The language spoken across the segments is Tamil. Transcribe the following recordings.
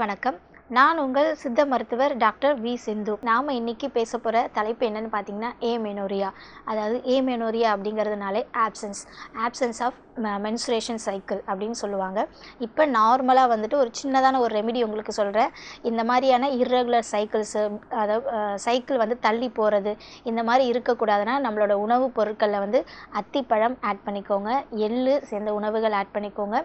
வணக்கம். நான் உங்கள் சித்த மருத்துவர் டாக்டர் வி சிந்து. நாம் இன்னைக்கு பேச போகிற தலைப்பு என்னன்னு பார்த்தீங்கன்னா ஏமெனோரியா. அதாவது ஏமெனோரியா அப்படிங்கிறதுனாலே ஆப்சன்ஸ் ஆஃப் மென்சுரேஷன் சைக்கிள் அப்படின்னு சொல்லுவாங்க. இப்போ நார்மலாக வந்துட்டு ஒரு சின்னதான ஒரு ரெமிடி உங்களுக்கு சொல்கிறேன். இந்த மாதிரியான இர்ரெகுலர் சைக்கிள்ஸு, அதாவது சைக்கிள் வந்து தள்ளி போகிறது, இந்த மாதிரி இருக்கக்கூடாதுன்னா நம்மளோட உணவுப் பொருட்களில் வந்து அத்திப்பழம் ஆட் பண்ணிக்கோங்க, எள்ளு சேர்ந்த உணவுகள் ஆட் பண்ணிக்கோங்க.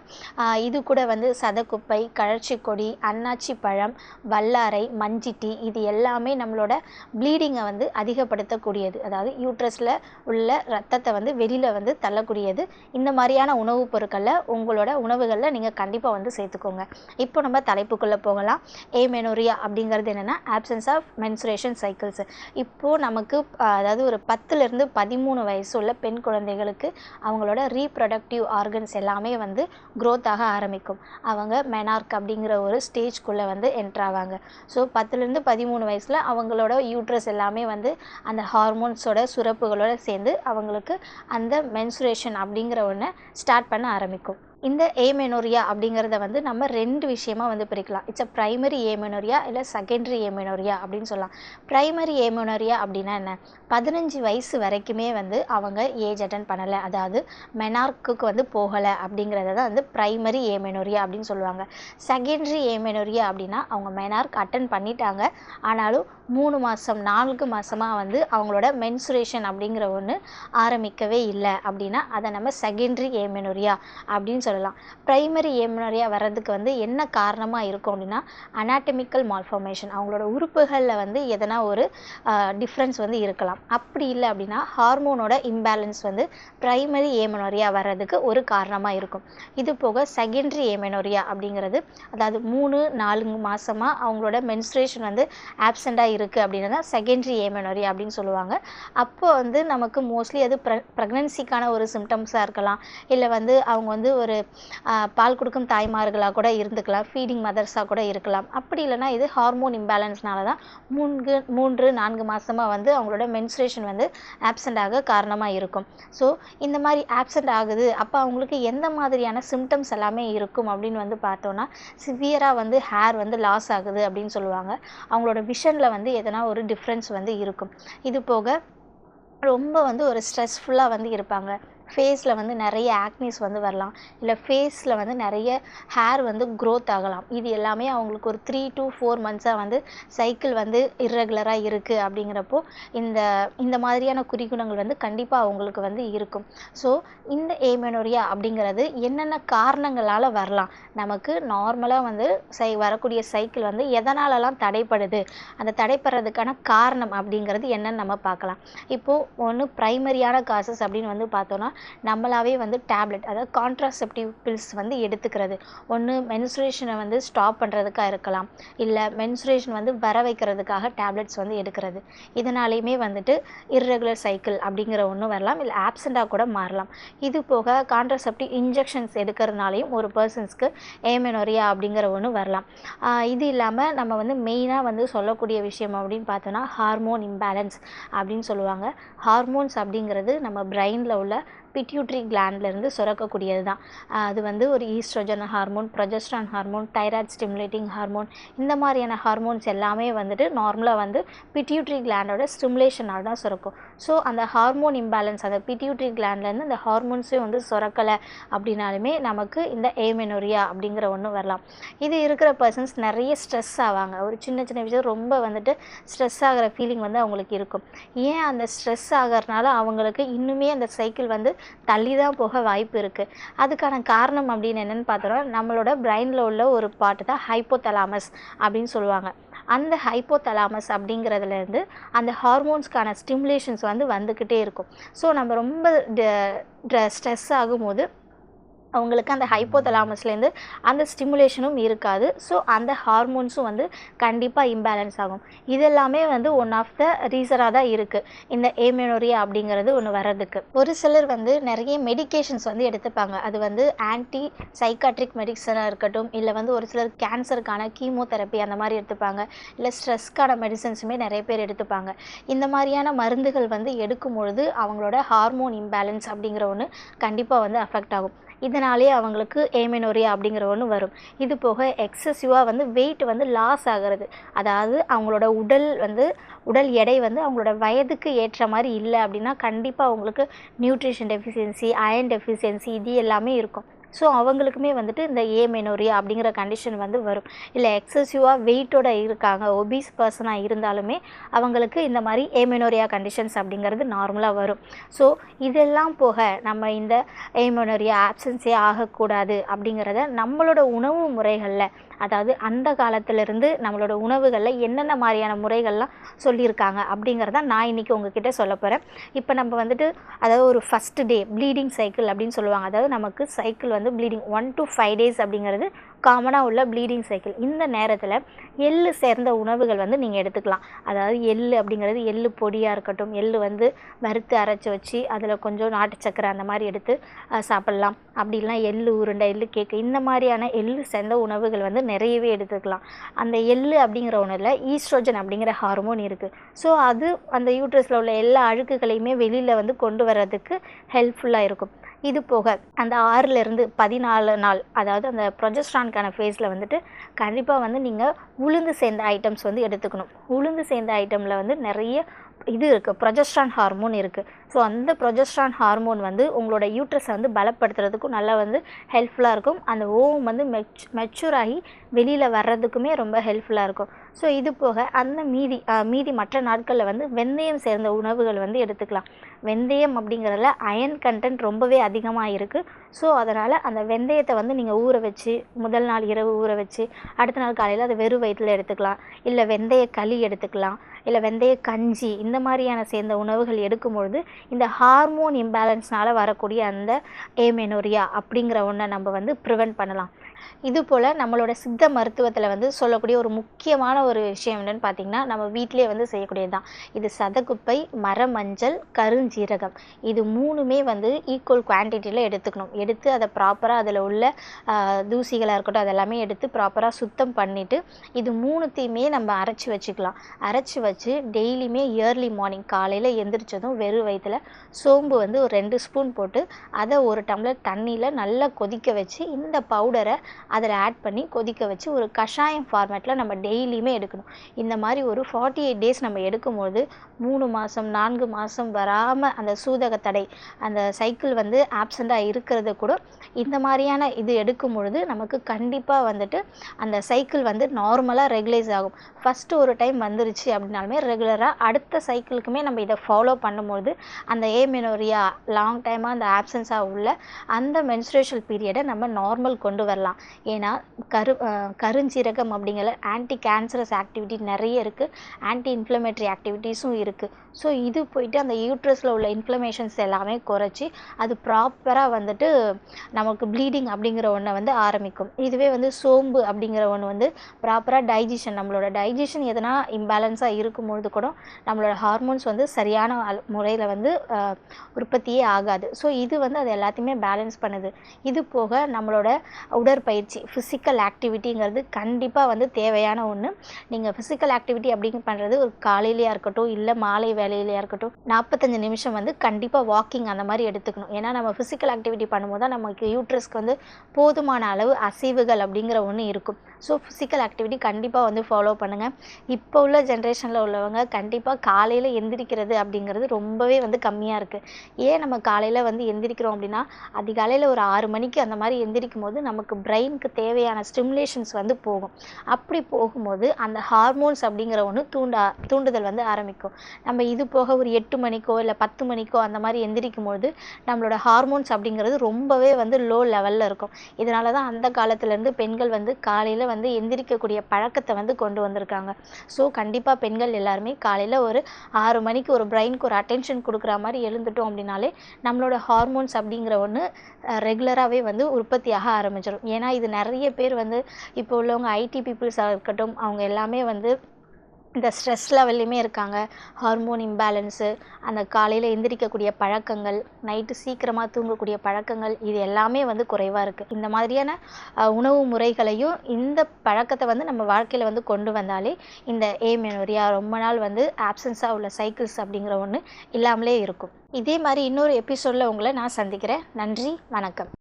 இது கூட வந்து சதக்குப்பை, கழற்சிக்கொடி, அன்னாச்சி பழம், வல்லாரை, மஞ்சிட்டி, இது எல்லாமே நம்மளோட ப்ளீடிங்கை வந்து அதிகப்படுத்தக்கூடியது. அதாவது யூட்ரஸில் உள்ள ரத்தத்தை வந்து வெளியில் வந்து தள்ளக்கூடியது. இந்த மாதிரியான உணவுப் பொருட்களில் உங்களோட உணவுகளில் நீங்கள் கண்டிப்பாக வந்து சேர்த்துக்கோங்க. இப்போ நம்ம தலைப்புக்குள்ளே போகலாம். ஏமெனோரியா அப்படிங்கிறது என்னென்னா ஆப்சன்ஸ் ஆஃப் மென்சுரேஷன் சைக்கிள்ஸ். இப்போது நமக்கு அதாவது ஒரு 10லேருந்து 13 வயசு உள்ள பெண் குழந்தைகளுக்கு அவங்களோட ரீப்ரொடக்டிவ் ஆர்கன்ஸ் எல்லாமே வந்து க்ரோத் ஆக ஆரம்பிக்கும். அவங்க மெனார்க் அப்படிங்கிற ஒரு ஸ்டேஜ்குள்ளே வந்து என்ட்ராவாங்க. ஸோ 10லேருந்து 13 வயசில் அவங்களோட யூட்ரஸ் எல்லாமே வந்து அந்த ஹார்மோன்ஸோட சுரப்புகளோடு சேர்ந்து அவங்களுக்கு அந்த மென்சுரேஷன் அப்படிங்கிற ஒன்று ஸ்டார்ட் பண்ண ஆரம்பிக்கும். இந்த ஏமெனோரியா அப்படிங்கிறத வந்து நம்ம 2 விஷயமாக வந்து பிரிக்கலாம். இட்ஸ் அ ப்ரைமரி ஏமெனோரியா இல்லை செகண்டரி ஏமெனோரியா அப்படின்னு சொல்லலாம். ப்ரைமரி ஏமெனோரியா அப்படின்னா என்ன? 15 வயசு வரைக்குமே வந்து அவங்க ஏஜ் அட்டன் பண்ணலை, அதாவது மெனார்க்குக்கு வந்து போகலை அப்படிங்கிறத தான் வந்து ப்ரைமரி ஏமெனோரியா அப்படின்னு சொல்லுவாங்க. செகண்டரி ஏமெனோரியா அப்படின்னா அவங்க மெனார்க் அட்டன் பண்ணிட்டாங்க, ஆனாலும் 3 மாதம் 4 மாதமாக வந்து அவங்களோட மென்சுரேஷன் அப்படிங்கிற ஒன்று ஆரம்பிக்கவே இல்லை அப்படின்னா அதை நம்ம செகண்டரி ஏமெனோரியா அப்படின்னு சொல்லலாம். ப்ரைமரி ஏமெனோரியா வர்றதுக்கு வந்து என்ன காரணமாக இருக்கும் அப்படின்னா அனாட்டமிக்கல் மால்ஃபார்மேஷன், அவங்களோட உறுப்புகளில் வந்து எதனா ஒரு டிஃப்ரென்ஸ் வந்து இருக்கலாம். அப்படி இல்லை அப்படின்னா ஹார்மோனோட இம்பேலன்ஸ் வந்து ப்ரைமரி ஏமெனோரியா வர்றதுக்கு ஒரு காரணமாக இருக்கும். இது போக செகண்டரி ஏமெனோரியா அப்படிங்கிறது, அதாவது 3-4 மாதமாக அவங்களோட மென்ஸ்ட்ரேஷன் வந்து ஆப்சண்ட்டாக இருக்குது அப்படின்னா தான் செகண்டரி ஏமெனோரியா அப்படின்னு சொல்லுவாங்க. அப்போ வந்து நமக்கு மோஸ்ட்லி அது ப்ரெக்னன்சிக்கான ஒரு சிம்டம்ஸாக இருக்கலாம், இல்லை வந்து அவங்க வந்து ஒரு பால் கொடுக்கும் தாய்மார்களாக கூட இருந்துக்கலாம், ஃபீடிங் மதர்ஸாக கூட இருக்கலாம். அப்படி இல்லைனா இது ஹார்மோன் இம்பேலன்ஸ்னால தான் 3-4 மாதமாக வந்து அவங்களோட மென்ஸ்ட்ரேஷன் வந்து ஆப்சண்ட் ஆக காரணமாக இருக்கும். ஸோ இந்த மாதிரி ஆப்சண்ட் ஆகுது, அப்போ அவங்களுக்கு எந்த மாதிரியான சிம்டம்ஸ் எல்லாமே இருக்கும் அப்படின்னு வந்து பார்த்தோன்னா, சிவியராக வந்து ஹேர் வந்து லாஸ் ஆகுது அப்படின்னு சொல்லுவாங்க. அவங்களோட விஷனில் வந்து எதனா ஒரு டிஃப்ரென்ஸ் வந்து இருக்கும். இது போக ரொம்ப வந்து ஒரு ஸ்ட்ரெஸ்ஃபுல்லாக வந்து இருப்பாங்க. ஃபேஸில் வந்து நிறைய ஆக்னிஸ் வந்து வரலாம், இல்லை ஃபேஸில் வந்து நிறைய ஹேர் வந்து க்ரோத் ஆகலாம். இது எல்லாமே அவங்களுக்கு ஒரு 3 to 4 மந்த்ஸாக வந்து சைக்கிள் வந்து இர்ரெகுலராக இருக்குது அப்படிங்கிறப்போ இந்த மாதிரியான குறிகுணங்கள் வந்து கண்டிப்பாக அவங்களுக்கு வந்து இருக்கும். ஸோ இந்த ஏமெனோரியா அப்படிங்கிறது என்னென்ன காரணங்களால் வரலாம்? நமக்கு நார்மலாக வந்து வரக்கூடிய சைக்கிள் வந்து எதனாலலாம் தடைப்படுது, அந்த தடைப்படுறதுக்கான காரணம் அப்படிங்கிறது என்னன்னு நம்ம பார்க்கலாம். இப்போது ஒன்று ப்ரைமரியான காசஸ் அப்படின்னு வந்து பார்த்தோன்னா, நம்மளாவே வந்து டேப்லெட், அதாவது கான்ட்ராசெப்டிவ் பில்ஸ் வந்து எடுத்துக்கிறது. ஒன்று மென்சுரேஷனை வந்து ஸ்டாப் பண்ணுறதுக்காக இருக்கலாம், இல்லை மென்சுரேஷன் வந்து வர வைக்கிறதுக்காக டேப்லெட்ஸ் வந்து எடுக்கிறது. இதனாலேயுமே வந்துட்டு இர்ரெகுலர் சைக்கிள் அப்படிங்கிற ஒன்று வரலாம், இல்லை ஆப்சண்ட்டாக கூட மாறலாம். இது போக கான்ட்ராசெப்டிவ் இன்ஜெக்ஷன்ஸ் எடுக்கிறதுனாலையும் ஒரு பர்சன்ஸ்க்கு ஏமெனோரியா அப்படிங்கிற ஒன்று வரலாம். இது இல்லாமல் நம்ம வந்து மெயினாக வந்து சொல்லக்கூடிய விஷயம் அப்படின்னு பார்த்தோன்னா ஹார்மோன் இம்பேலன்ஸ் அப்படின்னு சொல்லுவாங்க. ஹார்மோன்ஸ் அப்படிங்கிறது நம்ம பிரெயினில் உள்ள பிட்யூட்ரி கிளாண்ட்லேருந்து சுரக்கக்கூடியது தான். அது வந்து ஒரு estrogen hormone, progesterone hormone, thyroid stimulating hormone, இந்த மாதிரியான ஹார்மோன்ஸ் எல்லாமே வந்துட்டு நார்மலாக வந்து பிட்யூட்ரி கிளாண்டோட ஸ்டிமுலேஷனால் தான் சுரக்கும். ஸோ அந்த ஹார்மோன் இம்பேலன்ஸ், அந்த பிட்யூட்ரி கிளாண்ட்லேருந்து இந்த ஹார்மோன்ஸே வந்து சுரக்கலை அப்படின்னாலுமே நமக்கு இந்த ஏமெனோரியா அப்படிங்கிற ஒன்று வரலாம். இது இருக்கிற பர்சன்ஸ் நிறைய ஸ்ட்ரெஸ் ஆவாங்க. ஒரு சின்ன சின்ன விஷயம் ரொம்ப வந்துட்டு ஸ்ட்ரெஸ் ஆகிற ஃபீலிங் வந்து அவங்களுக்கு இருக்கும். ஏன் அந்த ஸ்ட்ரெஸ் ஆகிறதுனால அவங்களுக்கு இன்னுமே அந்த சைக்கிள் வந்து தள்ளி தான் போக வாய்ப்பு இருக்குது. அதுக்கான காரணம் அப்படின்னு என்னென்னு பார்த்தோன்னா, நம்மளோட பிரெயினில் உள்ள ஒரு பார்ட் தான் ஹைப்போதலாமஸ் அப்படின்னு சொல்லுவாங்க. அந்த ஹைப்போதலாமஸ் அப்படிங்கிறதுலேருந்து அந்த ஹார்மோன்ஸ்க்கான ஸ்டிமுலேஷன்ஸ் வந்து வந்துக்கிட்டே இருக்கும். ஸோ நம்ம ரொம்ப ஸ்ட்ரெஸ் ஆகும்போது அவங்களுக்கு அந்த ஹைப்போதலாமஸ்லேருந்து அந்த ஸ்டிமுலேஷனும் இருக்காது. ஸோ அந்த ஹார்மோன்ஸும் வந்து கண்டிப்பாக இம்பேலன்ஸ் ஆகும். இதெல்லாமே வந்து ஒன் ஆஃப் த ரீசனாக தான் இருக்குது இந்த ஏமெனோரியா அப்படிங்கிறது ஒன்று வர்றதுக்கு. ஒரு சிலர் வந்து நிறைய மெடிகேஷன்ஸ் வந்து எடுத்துப்பாங்க. அது வந்து ஆன்டி சைக்காட்ரிக் மெடிசனாக இருக்கட்டும், இல்லை வந்து ஒரு சிலர் கேன்சருக்கான கீமோதெரப்பி அந்த மாதிரி எடுத்துப்பாங்க, இல்லை ஸ்ட்ரெஸ்க்கான மெடிசன்ஸுமே நிறைய பேர் எடுத்துப்பாங்க. இந்த மாதிரியான மருந்துகள் வந்து எடுக்கும் பொழுது அவங்களோட ஹார்மோன் இம்பேலன்ஸ் அப்படிங்கிற ஒன்று கண்டிப்பாக வந்து அஃபெக்ட் ஆகும். இதனாலே அவங்களுக்கு ஏமெனோரியா அப்படிங்கிற ஒன்று வரும். இது போக எக்ஸசிவாக வந்து வெயிட் வந்து லாஸ் ஆகிறது, அதாவது அவங்களோட உடல் எடை வந்து அவங்களோட வயதுக்கு ஏற்ற மாதிரி இல்லை அப்படின்னா கண்டிப்பாக அவங்களுக்கு நியூட்ரிஷன் டெஃபிஷியன்சி, அயர்ன் டெஃபிஷியன்சி இது எல்லாமே இருக்கும். ஸோ அவங்களுக்குமே வந்துட்டு இந்த ஏமெனோரியா அப்படிங்கிற கண்டிஷன் வந்து வரும். இல்லை எக்ஸசிவாக வெயிட்டோட இருக்காங்க, ஒபீஸ் பர்சனாக இருந்தாலுமே அவங்களுக்கு இந்த மாதிரி ஏமெனோரியா கண்டிஷன்ஸ் அப்படிங்கிறது நார்மலாக வரும். ஸோ இதெல்லாம் போக நம்ம இந்த ஏமெனோரியா ஆப்சன்ஸே ஆகக்கூடாது அப்படிங்கிறத நம்மளோட உணவு முறைகளில், அதாவது அந்த காலத்திலிருந்து நம்மளோட உணவுகளில் என்னென்ன மாதிரியான முறைகள்லாம் சொல்லியிருக்காங்க அப்படிங்கிறத நான் இன்றைக்கி உங்ககிட்ட சொல்ல போகிறேன். இப்போ நம்ம வந்துட்டு அதாவது ஒரு ஃபஸ்ட்டு டே ப்ளீடிங் சைக்கிள் அப்படின்னு சொல்லுவாங்க. அதாவது நமக்கு சைக்கிள் வந்து ப்ளீடிங் 1 to 5 days அப்படிங்கிறது காமனாக உள்ள ப்ளீடிங் சைக்கிள். இந்த நேரத்தில் எள்ளு சேர்ந்த உணவுகள் வந்து நீங்கள் எடுத்துக்கலாம். அதாவது எள்ளு அப்படிங்கிறது எள்ளு பொடியாக இருக்கட்டும், எள்ளு வந்து வறுத்து அரைச்சி வச்சு அதில் கொஞ்சம் நாட்டு சக்கரை அந்த மாதிரி எடுத்து சாப்பிட்லாம். அப்படி இல்லைனா எள்ளு உருண்டை, எள்ளு கேக்கு, இந்த மாதிரியான எள்ளு சேர்ந்த உணவுகள் வந்து நிறையவே எடுத்துக்கலாம். அந்த எள்ளு அப்படிங்கிற ஒன்றில் ஈஸ்ட்ரோஜன் அப்படிங்கிற ஹார்மோன் இருக்குது. ஸோ அது அந்த யூட்ரஸில் உள்ள எல்லா அழுக்குகளையுமே வெளியில் வந்து கொண்டு வர்றதுக்கு ஹெல்ப்ஃபுல்லாக இருக்கும். இது போக அந்த 6லேருந்து 14 நாள், அதாவது அந்த ப்ரொஜெஸ்ட்ரானுக்கான ஃபேஸில் வந்துட்டு கண்டிப்பாக வந்து நீங்கள் உளுந்து சேர்ந்த ஐட்டம்ஸ் வந்து எடுத்துக்கணும். உளுந்து சேர்ந்த ஐட்டமில் வந்து நிறைய இது இருக்குது, ப்ரொஜெஸ்ட்ரான் ஹார்மோன் இருக்குது. ஸோ அந்த ப்ரொஜெஸ்ட்ரான் ஹார்மோன் வந்து உங்களோட யூட்ரஸை வந்து பலப்படுத்துறதுக்கும் நல்லா வந்து ஹெல்ப்ஃபுல்லாக இருக்கும். அந்த ஓவம் வந்து மெச்சூர் ஆகி வெளியில் வர்றதுக்குமே ரொம்ப ஹெல்ப்ஃபுல்லாக இருக்கும். ஸோ இது போக அந்த மீதி மற்ற நாட்களில் வந்து வெந்தயம் சேர்ந்த உணவுகள் வந்து எடுத்துக்கலாம். வெந்தயம் அப்படிங்கிறதுல அயன் கண்டென்ட் ரொம்பவே அதிகமாக இருக்குது. ஸோ அதனால் அந்த வெந்தயத்தை வந்து நீங்கள் ஊற வச்சு, முதல் நாள் இரவு ஊற வச்சு அடுத்த நாள் காலையில் அதை வெறும் வயிற்றில் எடுத்துக்கலாம். இல்லை வெந்தய களி எடுத்துக்கலாம், இல்லை வெந்தய கஞ்சி, இந்த மாதிரியான சேர்ந்த உணவுகள் எடுக்கும்பொழுது இந்த ஹார்மோன் இம்பேலன்ஸ்னால் வரக்கூடிய அந்த ஏமெனோரியா அப்படிங்கிற ஒன்றை நம்ம வந்து ப்ரிவென்ட் பண்ணலாம். இது போல் நம்மளோட சித்த மருத்துவத்தில் வந்து சொல்லக்கூடிய ஒரு முக்கியமான ஒரு விஷயம் என்னென்னு பார்த்திங்கன்னா, நம்ம வீட்டிலே வந்து செய்யக்கூடியது தான். இது சதக்குப்பை, மரமஞ்சள், கருஞ்சீரகம், இது 3மே வந்து ஈக்குவல் குவான்டிட்டியில் எடுத்துக்கணும். எடுத்து அதை ப்ராப்பராக அதில் உள்ள தூசிகளாக இருக்கட்டும் அதெல்லாமே எடுத்து ப்ராப்பராக சுத்தம் பண்ணிவிட்டு இது 3த்தையுமே நம்ம அரைச்சி வச்சுக்கலாம். அரைச்சி வச்சு டெய்லியுமே இயர்லி மார்னிங் காலையில் எந்திரிச்சதும் வெறும் வயிற்றில் சோம்பு வந்து ஒரு 2 ஸ்பூன் போட்டு அதை ஒரு டம்ளர் தண்ணியில் நல்லா கொதிக்க வச்சு இந்த பவுடரை அதில் ஆட் பண்ணி கொதிக்க வச்சு ஒரு கஷாயம் ஃபார்மேட்டில் நம்ம டெய்லியுமே எடுக்கணும். இந்த மாதிரி ஒரு 48 days நம்ம எடுக்கும்போது 3 மாதம் 4 மாதம் வராமல் அந்த சூதக தடை, அந்த சைக்கிள் வந்து ஆப்சண்ட்டாக இருக்கிறது கூட இந்த மாதிரியான இது எடுக்கும் பொழுது நமக்கு கண்டிப்பாக வந்துட்டு அந்த சைக்கிள் வந்து நார்மலாக ரெகுலைஸ் ஆகும். ஃபஸ்ட்டு ஒரு டைம் வந்துருச்சு அப்படின்னாலுமே ரெகுலராக அடுத்த சைக்கிளுக்குமே நம்ம இதை ஃபாலோ பண்ணும்போது அந்த ஏமெனோரியா லாங் டைமாக அந்த ஆப்சன்ஸாக உள்ள அந்த மென்ஸ்ட்ரேஷன் பீரியடை நம்ம நார்மல் கொண்டு வரலாம். ஏன்னா கருஞ்சீரகம் அப்படிங்கிற ஆன்டி கேன்சரஸ் ஆக்டிவிட்டி நிறைய இருக்குது, ஆன்டி இன்ஃப்ளமேட்டரி ஆக்டிவிட்டீஸும் இருக்குது. ஸோ இது போயிட்டு அந்த யூட்ரஸில் உள்ள இன்ஃப்ளமேஷன்ஸ் எல்லாமே குறைச்சி அது ப்ராப்பராக வந்துட்டு நமக்கு ப்ளீடிங் அப்படிங்கிற ஒன்றை வந்து ஆரம்பிக்கும். இதுவே வந்து சோம்பு அப்படிங்கிற ஒன்று வந்து ப்ராப்பராக டைஜஷன், நம்மளோட டைஜஷன் எதனா இம்பேலன்ஸாக இருக்கும்பொழுது கூட நம்மளோட ஹார்மோன்ஸ் வந்து சரியான முறையில் வந்து உற்பத்தியே ஆகாது. ஸோ இது வந்து அது எல்லாத்தையுமே பேலன்ஸ் பண்ணுது. இது போக நம்மளோட உடற்பயிற்சி, ஃபிசிக்கல் ஆக்டிவிட்டிங்கிறது கண்டிப்பாக வந்து தேவையான ஒன்று. நீங்கள் ஃபிசிக்கல் ஆக்டிவிட்டி அப்படிங்க பண்ணுறது ஒரு காலையிலையாக இருக்கட்டும் இல்லை மாலை வேலையிலையாக இருக்கட்டும் 45 நிமிஷம் வந்து கண்டிப்பாக வாக்கிங் அந்த மாதிரி எடுத்துக்கணும். ஏன்னா நம்ம ஃபிசிக்கல் ஆக்டிவிட்டி பண்ணும்போது தான் நமக்கு யூட்ரஸ்க்கு வந்து போதுமான அளவு அசைவுகள் அப்படிங்கிற ஒன்று இருக்கும். ஸோ ஃபிசிக்கல் ஆக்டிவிட்டி கண்டிப்பாக வந்து ஃபாலோ பண்ணுங்கள். இப்போ உள்ள ஜென்ரேஷனில் உள்ளவங்க கண்டிப்பாக காலையில் எந்திரிக்கிறது அப்படிங்கிறது ரொம்பவே வந்து கம்மியாக இருக்குது. ஏன் நம்ம காலையில் வந்து எந்திரிக்கிறோம் அப்படின்னா, அதிகாலையில் ஒரு 6 மணிக்கு அந்த மாதிரி எந்திரிக்கும் போது நமக்கு பிரெயினுக்கு தேவையான ஸ்டிமுலேஷன்ஸ் வந்து போகும். அப்படி போகும்போது அந்த ஹார்மோன்ஸ் அப்படிங்கிற ஒன்று தூண்டுதல் வந்து ஆரம்பிக்கும். நம்ம இது போக ஒரு 8 மணிக்கோ இல்லை 10 மணிக்கோ அந்த மாதிரி எந்திரிக்கும் போது நம்மளோட ஹார்மோன்ஸ் அப்படிங்கிறது ரொம்பவே வந்து லோ லெவலில் இருக்கும். இதனால தான் அந்த காலத்துலேருந்து பெண்கள் வந்து காலையில் வந்து எந்திரிக்கக்கூடிய பழக்கத்தை வந்து கொண்டு வந்திருக்காங்க. ஸோ கண்டிப்பாக பெண்கள் எல்லாருமே காலையில் ஒரு 6 மணிக்கு ஒரு பிரெயினுக்கு ஒரு அட்டென்ஷன் கொடுக்குற மாதிரி எழுந்துட்டோம் அப்படின்னாலே நம்மளோட ஹார்மோன்ஸ் அப்படிங்கிற ஒன்று ரெகுலராகவே வந்து உற்பத்தியாக ஆரம்பிச்சிடும். ஏன்னா இது நிறைய பேர் வந்து இப்போ உள்ளவங்க ஐடி பீப்புள்ஸாக இருக்கட்டும், அவங்க எல்லாமே வந்து இந்த ஸ்ட்ரெஸ் லெவல்லையுமே இருக்காங்க. ஹார்மோன் இம்பேலன்ஸு, அந்த காலையில் எந்திரிக்கக்கூடிய பழக்கங்கள், நைட்டு சீக்கிரமாக தூங்கக்கூடிய பழக்கங்கள், இது எல்லாமே வந்து குறைவாக இருக்குது. இந்த மாதிரியான உணவு முறைகளையும் இந்த பழக்கத்தை வந்து நம்ம வாழ்க்கையில் வந்து கொண்டு வந்தாலே இந்த ஏமெனோரியா ரொம்ப நாள் வந்து ஆப்சன்ஸாக உள்ள சைக்கிள்ஸ் அப்படிங்கிற ஒன்று இல்லாமலே இருக்கும். இதே மாதிரி இன்னொரு எபிசோடில் உங்களை நான் சந்திக்கிறேன். நன்றி, வணக்கம்.